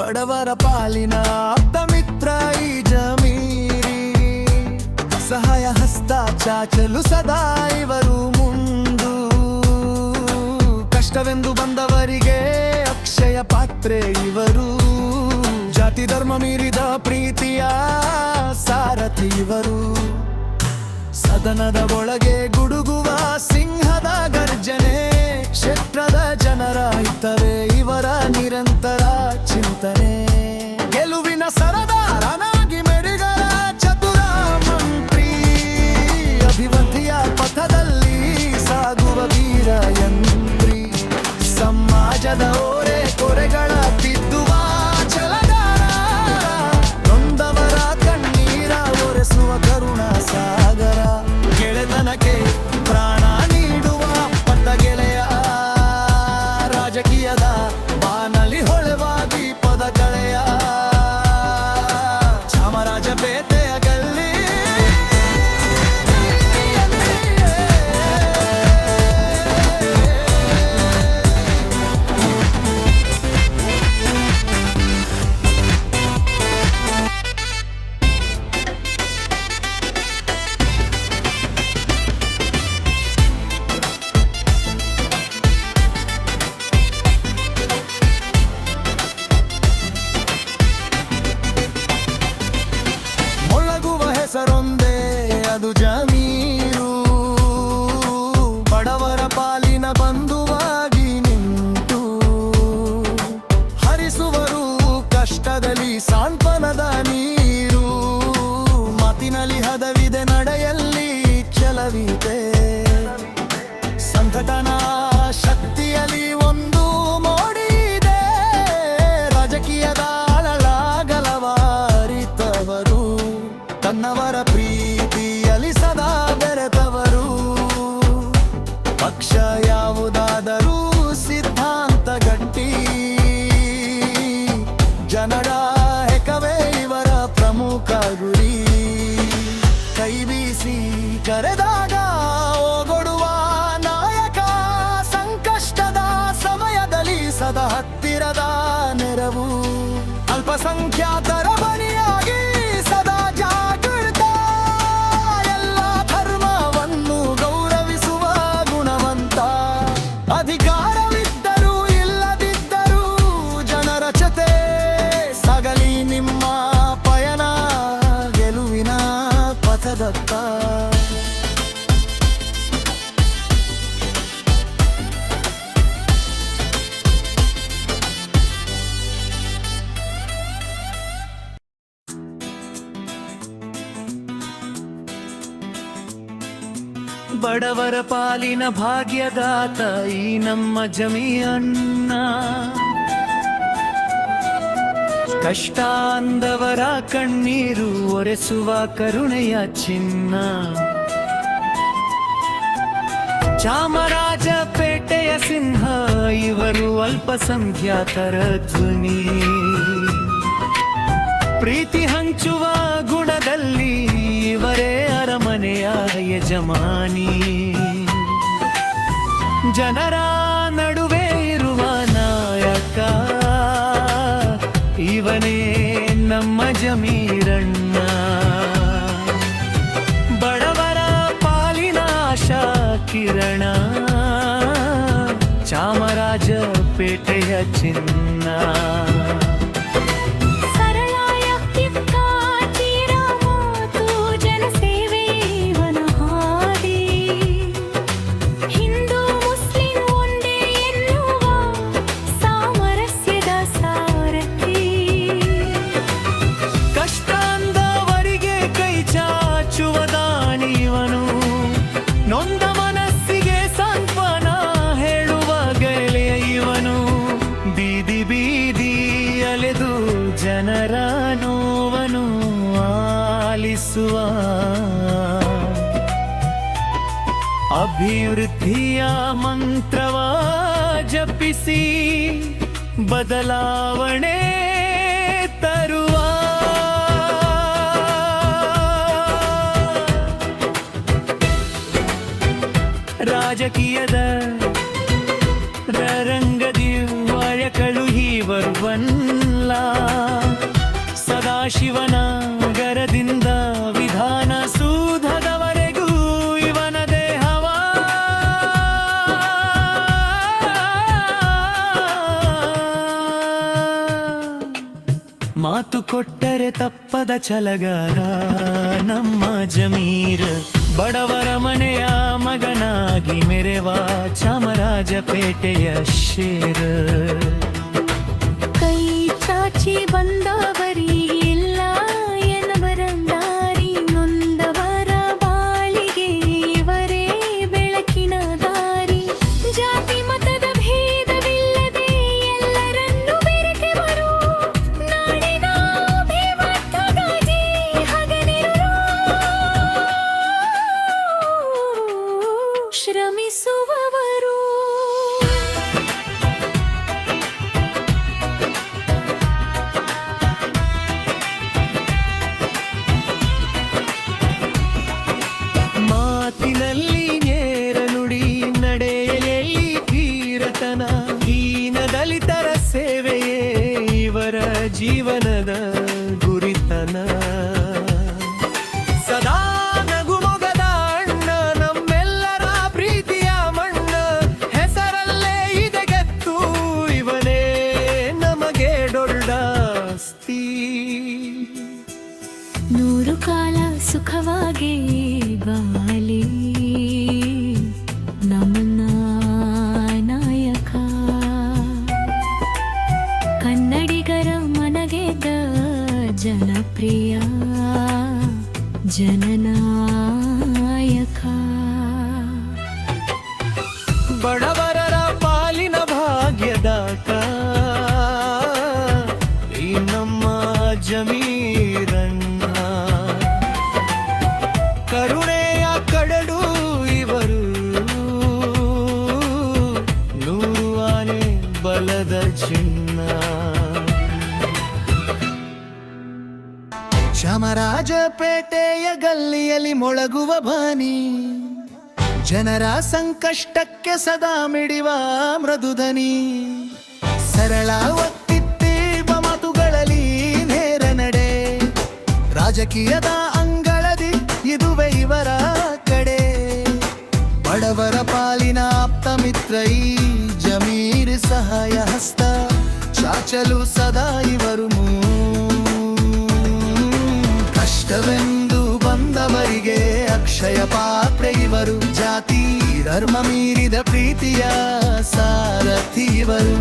ಬಡವರ ಪಾಲಿನ ಆಪ್ತ ಮಿತ್ರ ಈ ಜಮೀರಿ, ಸಹಾಯ ಹಸ್ತ ಚಾಚಲು ಸದಾ ಇವರು ಮುಂದು, ಕಷ್ಟವೆಂದು ಬಂದವರಿಗೆ ಅಕ್ಷಯ ಪಾತ್ರೆ ಇವರು, ಜಾತಿ ಧರ್ಮ ಮೀರಿದ ಪ್ರೀತಿಯ ಸಾರಥಿ ಇವರು, ಸದನದ ಒಳಗೆ ಗುಡುಗುವ ಸಿಂಹದ ಗರ್ಜನೆ, ಕ್ಷೇತ್ರದ ಜನರ ಹಿತವೇ ಇವರ ನಿರಂತರ ಚಿಂತನೆ, ಗೆಲುವಿನ ಸರದಾರನಾಗಿ ಮೆಡಿಗರ ಚತುರ ಮಂತ್ರಿ, ಅಭಿವೃದ್ಧಿಯ ಪಥದಲ್ಲಿ ಸಾಗುವ ವೀರ ಯಂತ್ರಿ, ಸಮಾಜದ ಓರೆ ಕೊರೆಗಳ ತಿದ್ದುವ ಛಲಗಾರ, ನೊಂದವರ ಕಣ್ಣೀರ ಒರೆಸುವ ಕರುಣಾ ಸಾಗರ, ಗೆಳೆತನಕ್ಕೆ ಪ್ರಾಣ ನೀಡುವ ಪಟ್ಟ ಗೆಳೆಯ, ರಾಜಕೀಯದ ಬಾನಲಿ ಹೊಳೆವ ದೀಪದ ಕಳೆಯ, ಚಾಮರಾಜಪೇಟೆಯ ಗಲ್ಲಿ ಹೆಸರೊಂದೇ ಅದು ಜಮೀರು, ಬಡವರ ಪಾಲಿನ ಬಂಧುವಾಗಿ ನಿಂತು, ಹರಿಸುವರು ಕಷ್ಟದಲ್ಲಿ ಸಾಂತ್ವನದ ನೀರು, ಮಾತಿನಲ್ಲಿ ಹದವಿದೆ ನಡೆಯಲ್ಲಿ ಛಲವಿದೆ, ಸಂಘಟನಾ ಶಕ್ತಿಯಲ್ಲಿ ಒಂದು ಮೋಡಿ ಇದೆ, ರಾಜಕೀಯದ ಅಳಲಾಗಲವ ಅರಿತವರು, ತನ್ನವರ ಪ್ರೀತಿಯಲ್ಲಿ ಸದಾ ಬೆರೆತವರು, ಪಕ್ಷ ಯಾವುದಾದರೂ ಸಿದ್ಧಾಂತ ಗಟ್ಟಿ, ಜನರ ಹೆಕವೇ ಇವರ ಪ್ರಮುಖ ಗುರಿ, ಕೈ ಬೀಸಿ ಕರೆದಾಗ ಓಗೊಡುವ ನಾಯಕ, ಸಂಕಷ್ಟದ ಸಮಯದಲ್ಲಿ ಸದಾ ಹತ್ತಿರದ ನೆರವು, ಅಲ್ಪಸಂಖ್ಯಾತರ ಬಲಿಯಾಗಿ ಸದಾ ಜಾಗೃತ, ಎಲ್ಲ ಧರ್ಮವನ್ನು ಗೌರವಿಸುವ ಗುಣವಂತ, ಅಧಿಕಾರವಿದ್ದರೂ ಇಲ್ಲದಿದ್ದರೂ ಜನರ ಜೊತೆ ಸಾಗಲಿ ನಿಮ್ಮ ಪಯಣ ಗೆಲುವಿನ ಪಥದತ್ತ. ಬಡವರ ಪಾಲಿನ ಭಾಗ್ಯದಾತ ಈ ನಮ್ಮ ಜಮೀಯನ್ನ, ಕಷ್ಟ ಅಂದವರ ಕಣ್ಣೀರು ಒರೆಸುವ ಕರುಣೆಯ ಚಿನ್ನ, ಚಾಮರಾಜಪೇಟೆಯ ಸಿಂಹ ಇವರು ಅಲ್ಪಸಂಖ್ಯಾತರ ಧ್ವನಿ, ಪ್ರೀತಿ ಹಂಚುವ ಗುಣದಲ್ಲಿ ಇವರೇ ಅರಮನೆಯ ಯಜಮಾನಿ, ಜನರ ನಡುವೆ ಇರುವ ನಾಯಕ ಇವನೇ ನಮ್ಮ ಜಮೀರಣ್ಣ, ಬಡವರ ಪಾಲಿನ ಆಶಾ ಕಿರಣ, ಚಾಮರಾಜಪೇಟೆಯ ಚಿನ್ನ. ನೊಂದ ಮನಸ್ಸಿಗೆ ಸಾಂತ್ವನ ಹೇಳುವ ಗೆಳೆಯ ಇವನು, ಬೀದಿ ಬೀದಿ ಅಲೆದು ಜನರ ನೋವನು ಆಲಿಸುವ, ಅಭಿವೃದ್ಧಿಯ ಮಂತ್ರವ ಜಪಿಸಿ ಬದಲಾವಣೆ ತರುವ, ರಾಜಕೀಯದ ರಂಗದಿ ಆಶ್ರಯ ಕಳುಹಿ ಬರುವಲ್ಲ. ಸದಾಶಿವನ ಗರದಿಂದ ವಿಧಾನ ಸೂಧದವರೆಗೂ ಇವನ ದೇಹವ ಮಾತು ಕೊಟ್ಟರೆ ತಪ್ಪದ ಛಲಗಾರ ನಮ್ಮ ಜಮೀರ್. ಬಡವರ ಮನೆಯ ಮಗನಾಗಿ ಮೆರೆವ ಚಾಮರಾಜಪೇಟೆಯ ಶೇರ್. ಕೈ ಚಾಚಿ ಬಂದವರಿಗೆಲ್ಲ ಎನ್ನವರ ದಾರಿ, ನೊಂದವರ ಬಾಳಿಗೆ ಇವರೇ ಬೆಳಕಿನ ದಾರಿ. ಜಾತಿ ಮತದ ಭೇದವಿಲ್ಲದೆ ಎಲ್ಲರನ್ನೂ ಬೆರೆತೆವರು, ನಾಡಿನ ಅಭಿವೃದ್ಧಿಗಾಗಿ ಹಗಲಿರುಳು ಶ್ರಮಿಸುವವರು. ಮಾತಿನಲ್ಲಿ ನೇರ ನುಡಿ, ನಡೆಯಲ್ಲಿ ಧೀರತನ, ಹೀನ ದಲಿತರ ಸೇವೆಯೇ ಇವರ ಜೀವನದ ಗುರಿತನ. ಸದಾ ನಗುಮೊಗದ ಅಣ್ಣ, ನಮ್ಮೆಲ್ಲರ ಪ್ರೀತಿಯ ಮಣ್ಣ, ಹೆಸರಲ್ಲೇ ಇದೆ ಗೆತ್ತು ಇವನೇ ನಮಗೆ ದೊಡ್ಡಸ್ತಿ. ನೂರು ಕಾಲ ಸುಖವಾಗಿ ಬಾಲಿ ನಮ್ಮ ನಾಯಕ. ಕನ್ನಡಿಗರ ಮನಗೆದ್ದ ಜನಪ್ರಿಯ ಜನನಾಯಕ. ಬಡವರರ ಪಾಲಿನ ಭಾಗ್ಯದಾತ ಈ ನಮ್ಮ ಜಮೀರಣ್ಣ. ಕರುಣೆಯ ಕಡಲು ಇವರು, ನೂರು ಆನೆ ಬಲದ ಚಿನ್ನ. ಚಾಮರಾಜಪೇಟೆಯ ಗಲ್ಲಿಯಲ್ಲಿ ಮೊಳಗುವ ಬಾನಿ, ಜನರ ಸಂಕಷ್ಟಕ್ಕೆ ಸದಾ ಮಿಡಿವ ಮೃದುಧನಿ. ಸರಳ ಒತ್ತಿತ್ತೀವ ಮಾತುಗಳಲ್ಲಿ ನೇರ ನಡೆ, ರಾಜಕೀಯದ ಅಂಗಳದಿ ಇದುವೆ ಇವರ ಕಡೆ. ಬಡವರ ಪಾಲಿನ ಆಪ್ತ ಮಿತ್ರ ಈ ಜಮೀರ್, ಸಹಾಯ ಹಸ್ತ ಚಾಚಲು ಸದಾ ಇವರು. ಕಷ್ಟವೆಂದು ಬಂದವರಿಗೆ ಅಕ್ಷಯ ಪಾತ್ರೆ ಇವರು, ಜಾತಿ ಧರ್ಮ ಮೀರಿದ ಪ್ರೀತಿಯ ಸಾರಥಿ ಇವರು.